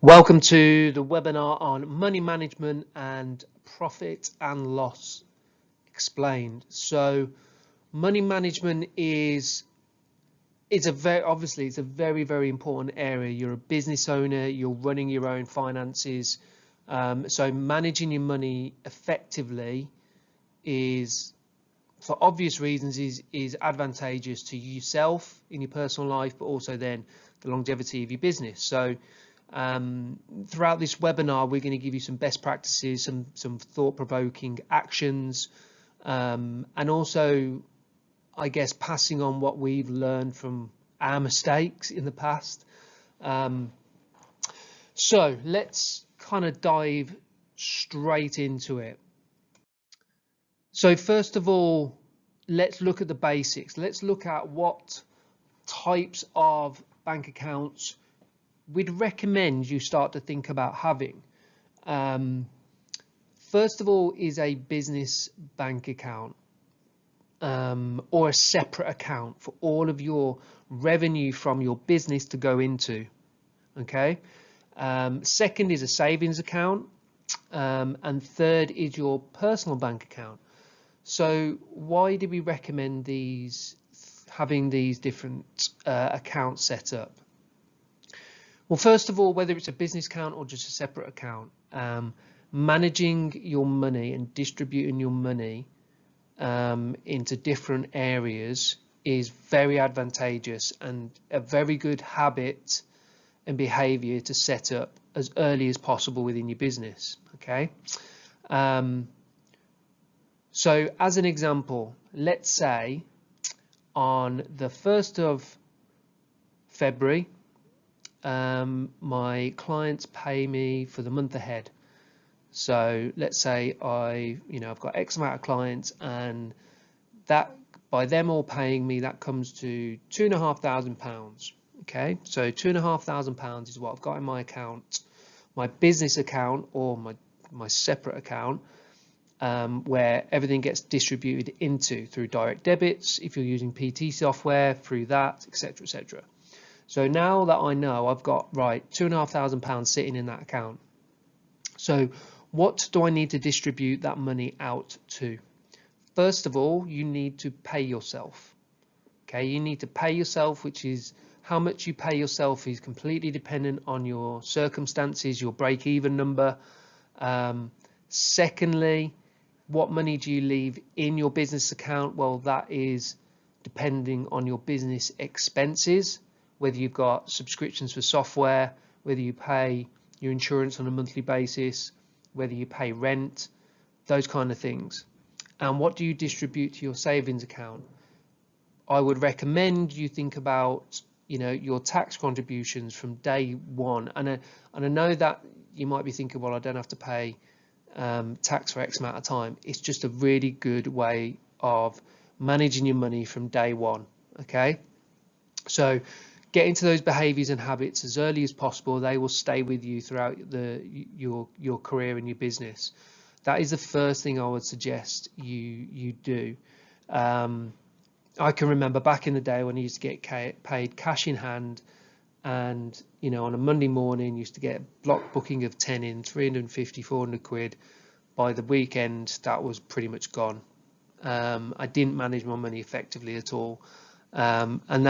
Welcome to the webinar on money management and profit and loss explained. So money management is it's a very important area. You're a business owner, you're running your own finances. So managing your money effectively is, for obvious reasons, is advantageous to yourself in your personal life, but also then the longevity of your business. So throughout this webinar, we're going to give you some best practices, some thought-provoking actions, and also, I guess, passing on what we've learned from our mistakes in the past. So let's kind of dive straight into it. So first of all, let's look at the basics. Let's look at what types of bank accounts we'd recommend you start to think about having. First of all is a business bank account, or a separate account for all of your revenue from your business to go into. Okay. Second is a savings account, and third is your personal bank account. So why do we recommend having these different accounts set up? Well, first of all, whether it's a business account or just a separate account, managing your money and distributing your money into different areas is very advantageous and a very good habit and behavior to set up as early as possible within your business. Okay. So as an example, let's say on the 1st of February, my clients pay me for the month ahead. So let's say I've got X amount of clients, and that by them all paying me, that comes to £2,500. Okay, so £2,500 is what I've got in my account, my business account, or my separate account, where everything gets distributed into through direct debits. If you're using PT software, through that, etc., etc. So now that I know I've got £2,500 sitting in that account, so what do I need to distribute that money out to? First of all, you need to pay yourself. Okay, you need to pay yourself, which is how much you pay yourself is completely dependent on your circumstances, your break-even number. Secondly, what money do you leave in your business account? Well, that is depending on your business expenses, whether you've got subscriptions for software, whether you pay your insurance on a monthly basis, whether you pay rent, those kind of things. And what do you distribute to your savings account? I would recommend you think about your tax contributions from day one. And I know that you might be thinking, well, I don't have to pay tax for X amount of time. It's just a really good way of managing your money from day one. Okay, so get into those behaviors and habits as early as possible. They will stay with you throughout your career and your business. That is the first thing I would suggest you do. I can remember back in the day when I used to get paid cash in hand, and on a Monday morning used to get a block booking of 10 in, 350, 400 quid. By the weekend that was pretty much gone. I didn't manage my money effectively at all, and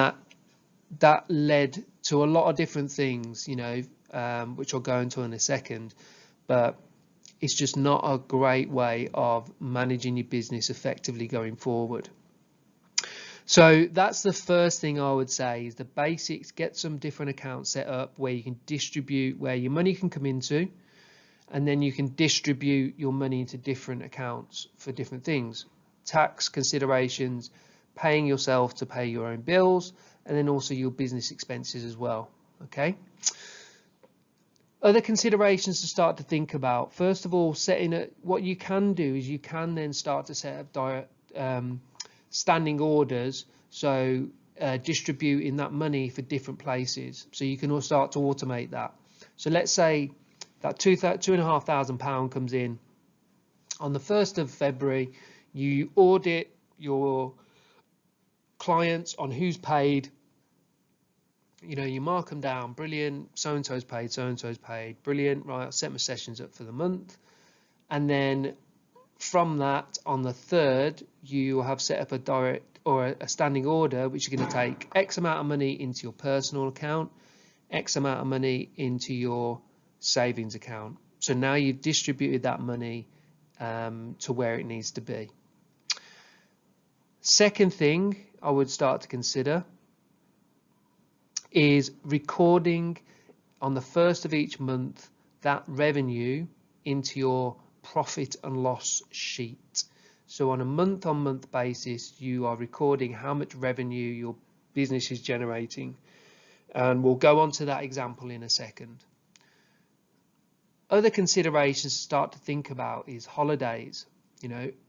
that led to a lot of different things, which I'll go into in a second, but it's just not a great way of managing your business effectively going forward. So that's the first thing I would say is the basics. Get some different accounts set up where you can distribute where your money can come into, and then you can distribute your money into different accounts for different things, tax considerations, paying yourself to pay your own bills, and then also your business expenses as well. Okay. Other considerations to start to think about. First of all, what you can do is you can then start to set up direct standing orders, so distributing that money for different places, so you can all start to automate that. So let's say that £2,500 comes in on the 1st of February. You audit your clients on who's paid, you mark them down, brilliant, so and so's paid, brilliant, right, I'll set my sessions up for the month. And then from that, on the 3rd, you have set up a direct or a standing order, which is going to take X amount of money into your personal account, X amount of money into your savings account. So now you've distributed that money to where it needs to be. Second thing I would start to consider is recording on the 1st of each month that revenue into your profit and loss sheet. So on a month-on-month basis, you are recording how much revenue your business is generating, and we'll go on to that example in a second. Other considerations to start to think about is holidays.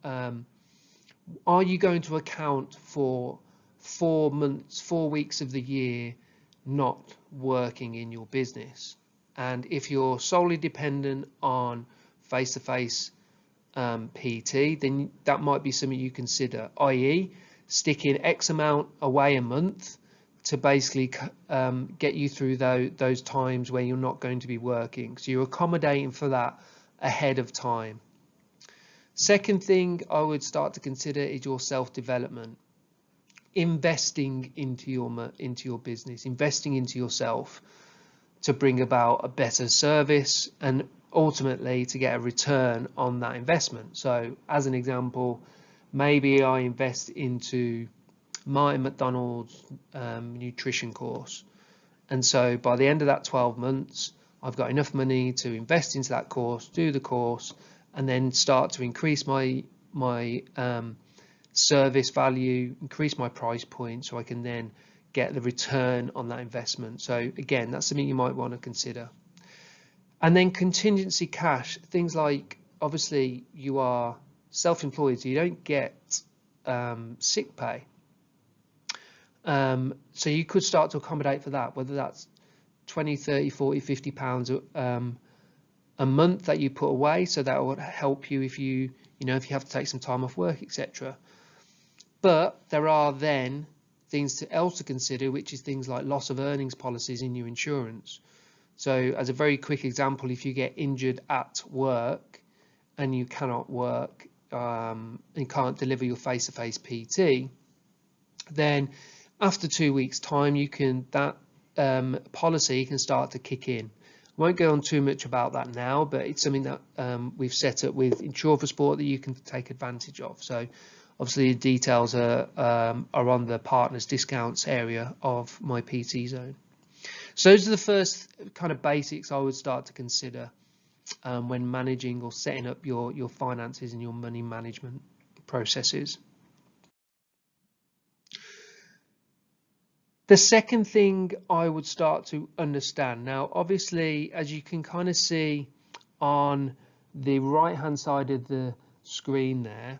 Are you going to account for 4 weeks of the year not working in your business? And if you're solely dependent on face-to-face PT, then that might be something you consider, i.e. sticking X amount away a month to basically get you through those times where you're not going to be working. So you're accommodating for that ahead of time. Second thing I would start to consider is your self-development. Investing into your business, investing into yourself to bring about a better service and ultimately to get a return on that investment. So as an example, maybe I invest into my McDonald's nutrition course, and so by the end of that 12 months I've got enough money to invest into that course, do the course, and then start to increase my service value, increase my price point, so I can then get the return on that investment. So again, that's something you might want to consider. And then contingency cash, things like, obviously you are self-employed, so you don't get sick pay. So you could start to accommodate for that, whether that's 20, 30, 40, 50 pounds a month that you put away, so that would help you if you have to take some time off work, etc. But there are then things else to consider, which is things like loss of earnings policies in your insurance. So as a very quick example, if you get injured at work and you cannot work and can't deliver your face-to-face PT, then after 2 weeks time that policy can start to kick in. I won't go on too much about that now, but it's something that we've set up with Insure for Sport that you can take advantage of. So obviously the details are on the partners discounts area of my PT Zone. So those are the first kind of basics I would start to consider when managing or setting up your finances and your money management processes. The second thing I would start to understand, now obviously as you can kind of see on the right hand side of the screen there,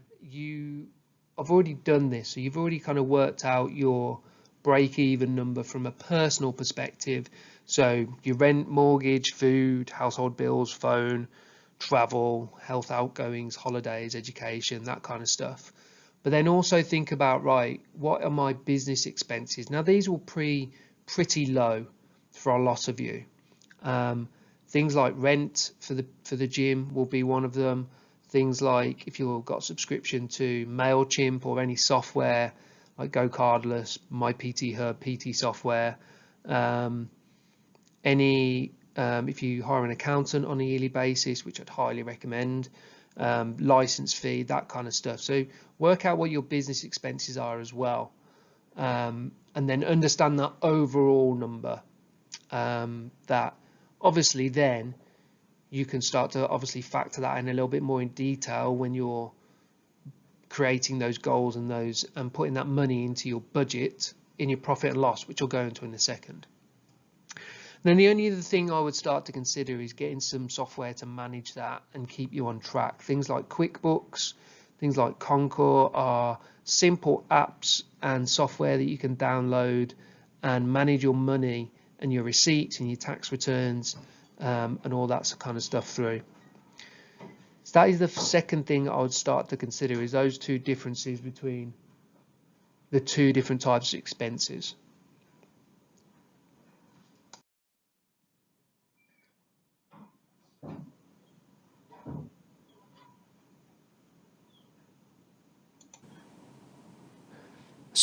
I've already done this, so you've already kind of worked out your break-even number from a personal perspective. So your rent, mortgage, food, household bills, phone, travel, health outgoings, holidays, education, that kind of stuff. But then also think about, right, what are my business expenses? Now these will be pretty low for a lot of you. Things like rent for the gym will be one of them. Things like if you've got subscription to MailChimp or any software like GoCardless, MyPT Hub, PT software, if you hire an accountant on a yearly basis, which I'd highly recommend, license fee, that kind of stuff. So work out what your business expenses are as well, and then understand that overall number. That obviously then you can start to obviously factor that in a little bit more in detail when you're creating those goals and putting that money into your budget in your profit and loss, which I'll go into in a second. Then the only other thing I would start to consider is getting some software to manage that and keep you on track. Things like QuickBooks, things like Concur are simple apps and software that you can download and manage your money and your receipts and your tax returns and all that kind of stuff through. So that is the second thing I would start to consider, is those two differences between the two different types of expenses.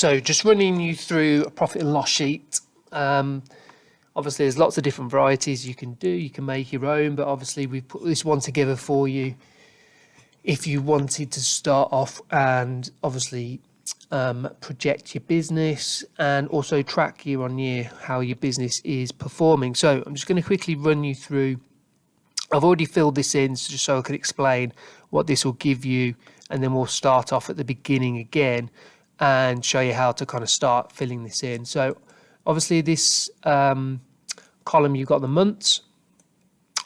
So just running you through a profit and loss sheet. Obviously, there's lots of different varieties you can do. You can make your own, but obviously we've put this one together for you if you wanted to start off and obviously project your business and also track year on year how your business is performing. So I'm just going to quickly run you through. I've already filled this in just so I can explain what this will give you, and then we'll start off at the beginning again and show you how to kind of start filling this in. So obviously this column, you've got the months.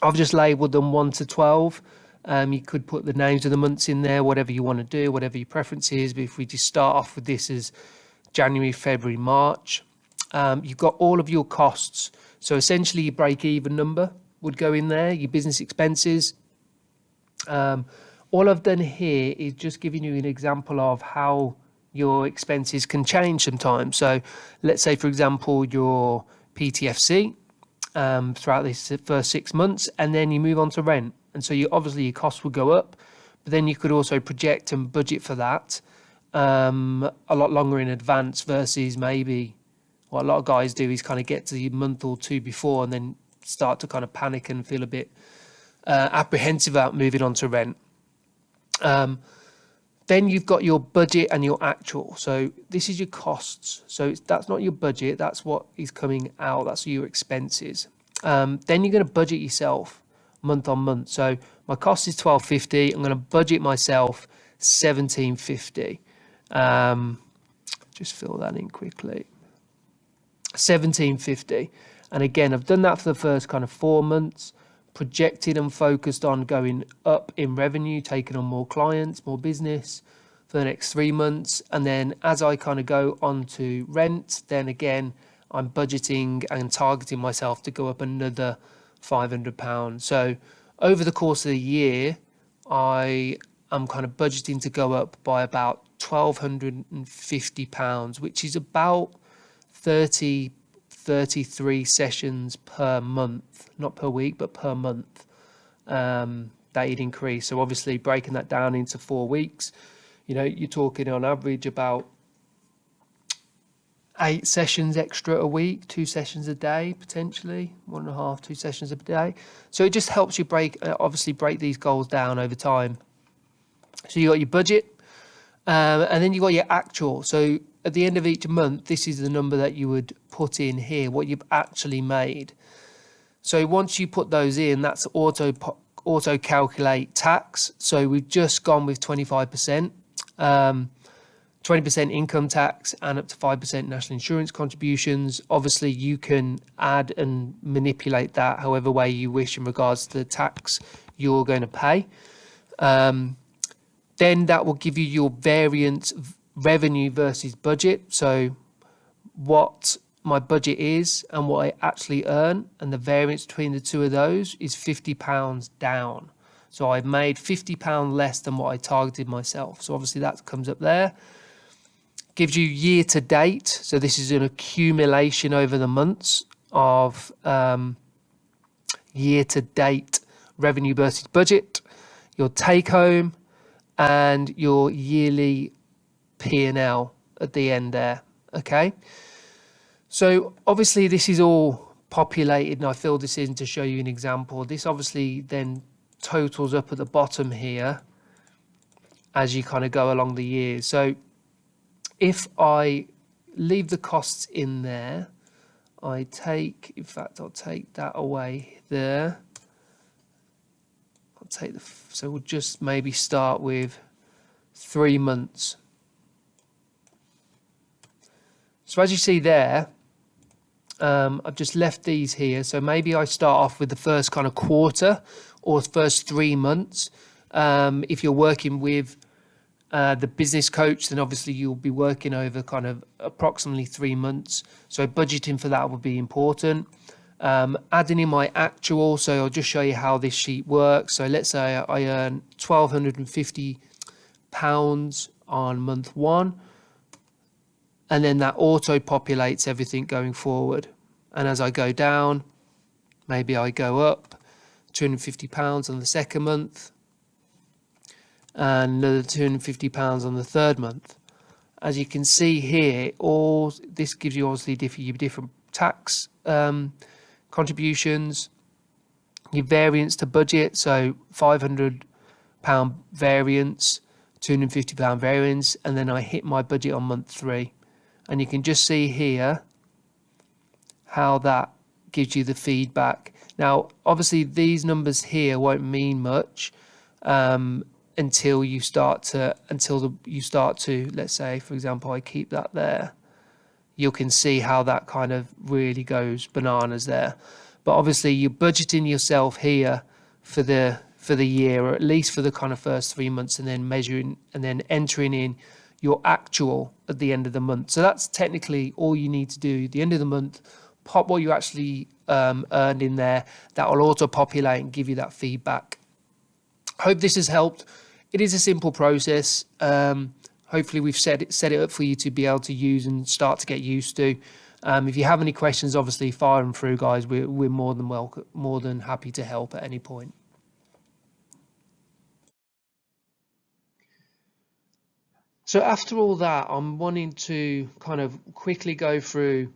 I've just labeled them 1 to 12. You could put the names of the months in there, whatever you want to do, whatever your preference is. But if we just start off with this as January, February, March, you've got all of your costs. So essentially your break-even number would go in there, your business expenses. All I've done here is just giving you an example of how your expenses can change sometimes. So let's say, for example, your PTFC throughout this first 6 months, and then you move on to rent. And so obviously your costs will go up, but then you could also project and budget for that a lot longer in advance versus maybe what a lot of guys do is kind of get to the month or two before and then start to kind of panic and feel a bit apprehensive about moving on to rent. Then you've got your budget and your actual. So this is your costs. So that's not your budget. That's what is coming out. That's your expenses. Then you're going to budget yourself month on month. So my cost is $12.50. I'm going to budget myself $17.50. Just fill that in quickly. $17.50. And again, I've done that for the first kind of 4 months. Projected and focused on going up in revenue, taking on more clients, more business for the next 3 months. And then as I kind of go on to rent, then again, I'm budgeting and targeting myself to go up another £500. So over the course of the year, I am kind of budgeting to go up by about £1,250, which is about 33 sessions per month, not per week, but per month, that you'd increase. So obviously breaking that down into 4 weeks, you're talking on average about 8 sessions extra a week, 2 sessions a day, potentially 1.5, 2 sessions a day. So it just helps you break these goals down over time. So you got your budget, and then you got your actual. So at the end of each month, this is the number that you would put in here, what you've actually made. So once you put those in, that's auto calculate tax. So we've just gone with 25%, 20% income tax and up to 5% national insurance contributions. Obviously, you can add and manipulate that however way you wish in regards to the tax you're going to pay. Then that will give you your variance revenue versus budget. So what my budget is and what I actually earn, and the variance between the two of those is £50 down. So I've made £50 less than what I targeted myself. So obviously that comes up there. Gives you year to date. So this is an accumulation over the months of year to date revenue versus budget, your take home, and your yearly P&L at the end there. Okay. So obviously this is all populated, and I filled this in to show you an example. This obviously then totals up at the bottom here as you kind of go along the years. So if I leave the costs in there, I'll take that away there. So we'll just maybe start with 3 months. So as you see there, I've just left these here. So maybe I start off with the first kind of quarter or first 3 months. If you're working with the business coach, then obviously you'll be working over kind of approximately 3 months. So budgeting for that would be important. Adding in my actual, so I'll just show you how this sheet works. So let's say I earn £1,250 on month 1, and then that auto populates everything going forward. And as I go down, maybe I go up £250 on the second month, and another £250 on the third month. as you can see here, all this gives you obviously different tax contributions, your variance to budget, so £500 variance, £250 variance, and then I hit my budget on month 3, and you can just see here how that gives you the feedback. Now obviously these numbers here won't mean much until you start to, let's say for example I keep that there, you can see how that kind of really goes bananas there. But obviously you're budgeting yourself here for the year, or at least for the kind of first 3 months, and then measuring and then entering in your actual at the end of the month. So that's technically all you need to do. At the end of the month, pop what you actually earned in there. That will auto populate and give you that feedback. Hope this has helped. It is a simple process. Hopefully we've set it up for you to be able to use and start to get used to. If you have any questions, obviously fire them through, guys. We're more than happy to help at any point. So after all that, I'm wanting to kind of quickly go through.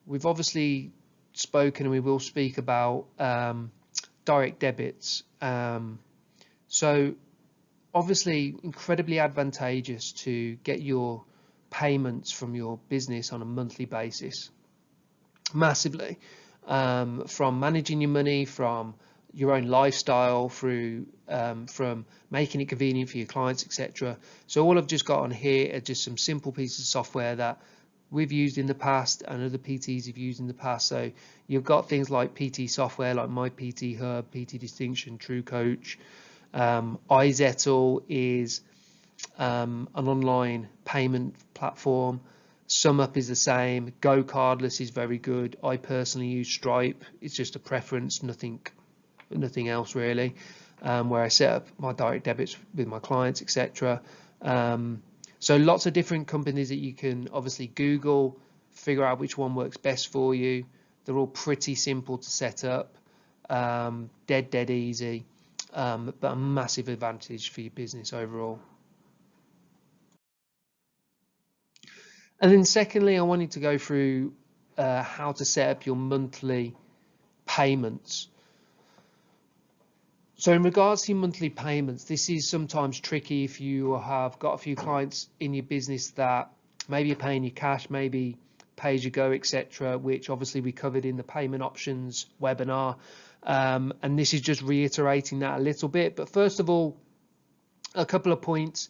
We've obviously spoken, and we will speak about direct debits. So obviously incredibly advantageous to get your payments from your business on a monthly basis, massively, from managing your money, from your own lifestyle, through from making it convenient for your clients, etc. So all I've just got on here are just some simple pieces of software that we've used in the past and other PTs have used in the past. So you've got things like PT software like My PT Hub, PT Distinction, True Coach. iZettle is an online payment platform. SumUp is the same. GoCardless is very good. I personally use Stripe. It's just a preference, nothing else really, where I set up my direct debits with my clients, etc. So lots of different companies that you can obviously Google, figure out which one works best for you. They're all pretty simple to set up, dead easy, but a massive advantage for your business overall. And then secondly, I wanted to go through how to set up your monthly payments. So in regards to your monthly payments, this is sometimes tricky if you have got a few clients in your business that maybe you're paying your cash, maybe pay as you go, etc., which obviously we covered in the payment options webinar. And this is just reiterating that a little bit. But first of all, a couple of points.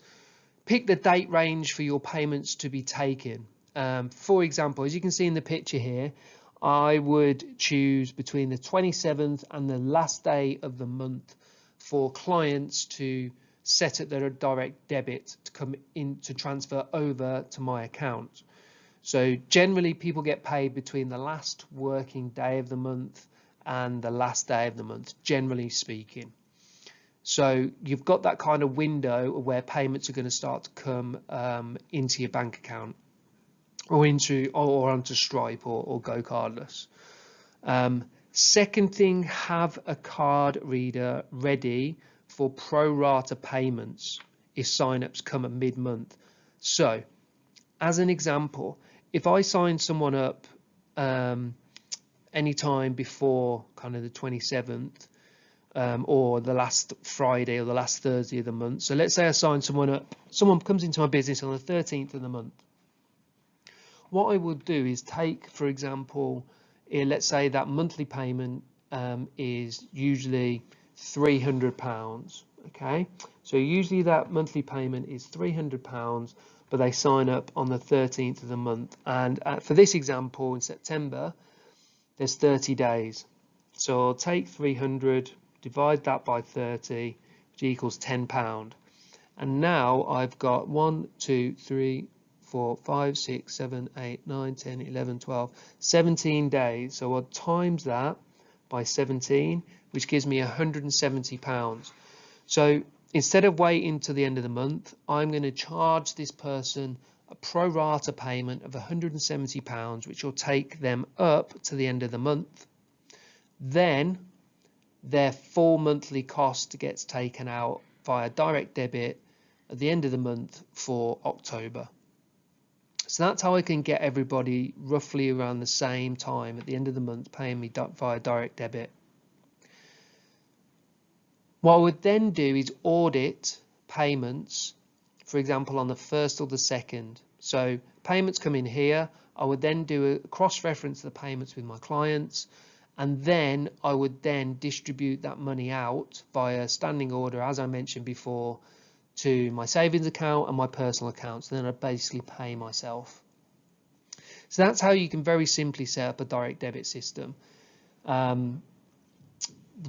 Pick the date range for your payments to be taken. For example, as you can see in the picture here, I would choose between the 27th and the last day of the month for clients to set up their direct debit to come in to transfer over to my account. So generally people get paid between the last working day of the month and the last day of the month, generally speaking. So you've got that kind of window where payments are going to start to come into your bank account, or onto Stripe or GoCardless. Second thing, have a card reader ready for pro rata payments if signups come at mid-month. So as an example, if I sign someone up anytime before kind of the 27th, or the last Friday or the last Thursday of the month. So let's say I sign someone up, someone comes into my business on the 13th of the month. What I would do is take, for example, let's say that monthly payment is usually £300. Okay, so usually that monthly payment is £300, but they sign up on the 13th of the month. And for this example, in September, there's 30 days. So I'll take 300, divide that by 30, which equals £10. And now I've got 1, 2, 3, 4, 5, 6, 7, 8, 9, 10, 11, 12, 17 days. So I'll times that by 17, which gives me £170. So instead of waiting till the end of the month, I'm going to charge this person a pro rata payment of £170, which will take them up to the end of the month. Then their full monthly cost gets taken out via direct debit at the end of the month for October. So that's how I can get everybody roughly around the same time at the end of the month paying me via direct debit. What I would then do is audit payments, for example, on the 1st or the 2nd. So payments come in here. I would then do a cross-reference the payments with my clients, and then I would then distribute that money out via standing order, as I mentioned before, to my savings account and my personal accounts. And then I basically pay myself. So that's how you can very simply set up a direct debit system.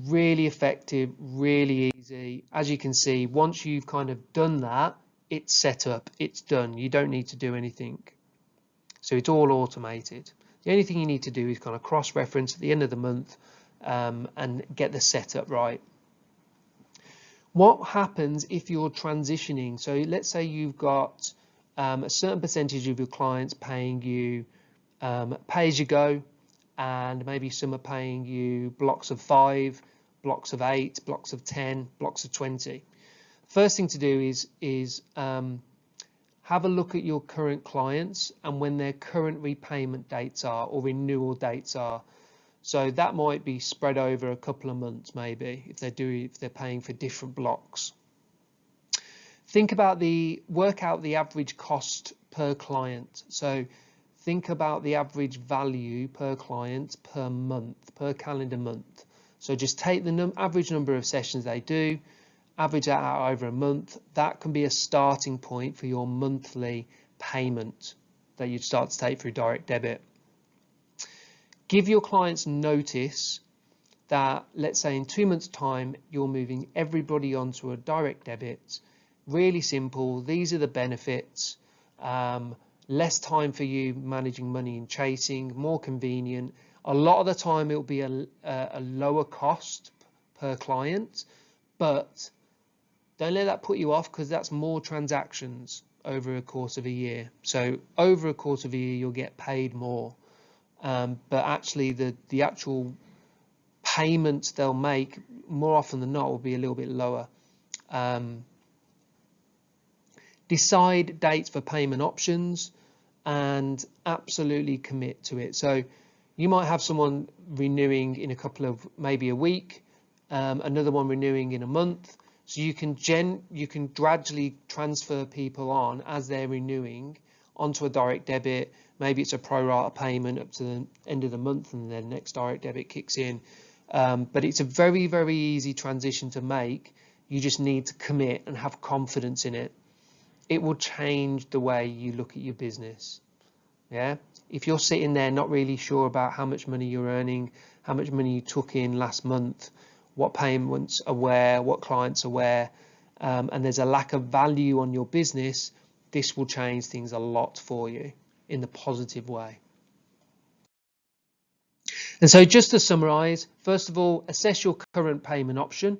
Really effective, really easy. As you can see, once you've kind of done that, it's set up, it's done. You don't need to do anything. So it's all automated. The only thing you need to do is kind of cross-reference at the end of the month and get the setup right. What happens if you're transitioning? So let's say you've got a certain percentage of your clients paying you pay as you go, and maybe some are paying you blocks of 5, blocks of 8, blocks of 10, blocks of 20. First thing to do is have a look at your current clients and when their current repayment dates are or renewal dates are. So that might be spread over a couple of months, maybe, if they're paying for different blocks. Think about work out the average cost per client. So think about the average value per client per month, per calendar month. So just take the average number of sessions they do, average that out over a month. That can be a starting point for your monthly payment that you'd start to take through direct debit. Give your clients notice that, let's say in 2 months' time, you're moving everybody onto a direct debit. Really simple. These are the benefits. Less time for you managing money and chasing, more convenient. A lot of the time it will be a lower cost per client, but don't let that put you off, because that's more transactions over a course of a year. So over a course of a year, you'll get paid more. But actually the actual payments they'll make more often than not will be a little bit lower. Decide dates for payment options and absolutely commit to it. So you might have someone renewing in a couple of, maybe a week, another one renewing in a month. So you can gradually transfer people on as they're renewing onto a direct debit. Maybe it's a pro rata payment up to the end of the month and then the next direct debit kicks in. But it's a very, very easy transition to make. You just need to commit and have confidence in it. It will change the way you look at your business. Yeah. If you're sitting there not really sure about how much money you're earning, how much money you took in last month, what payments are where, what clients are where, and there's a lack of value on your business, this will change things a lot for you in the positive way. And so just to summarize, first of all, assess your current payment option.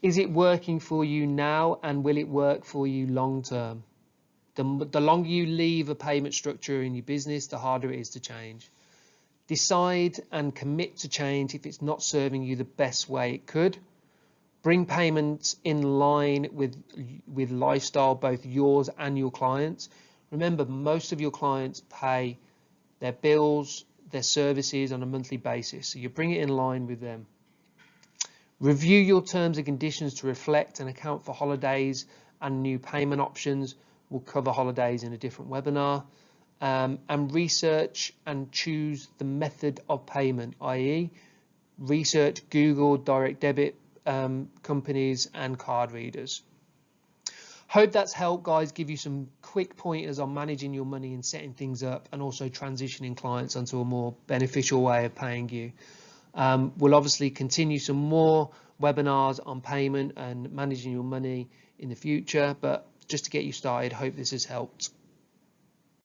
Is it working for you now, and will it work for you long term? The longer you leave a payment structure in your business, the harder it is to change. Decide and commit to change if it's not serving you the best way it could. Bring payments in line with lifestyle, both yours and your clients. Remember, most of your clients pay their bills, their services on a monthly basis, so you bring it in line with them. Review your terms and conditions to reflect and account for holidays and new payment options. We'll cover holidays in a different webinar. And research and choose the method of payment, i.e. research Google direct debit companies and card readers. Hope that's helped, guys, give you some quick pointers on managing your money and setting things up, and also transitioning clients onto a more beneficial way of paying you. We'll obviously continue some more webinars on payment and managing your money in the future, but just to get you started, hope this has helped.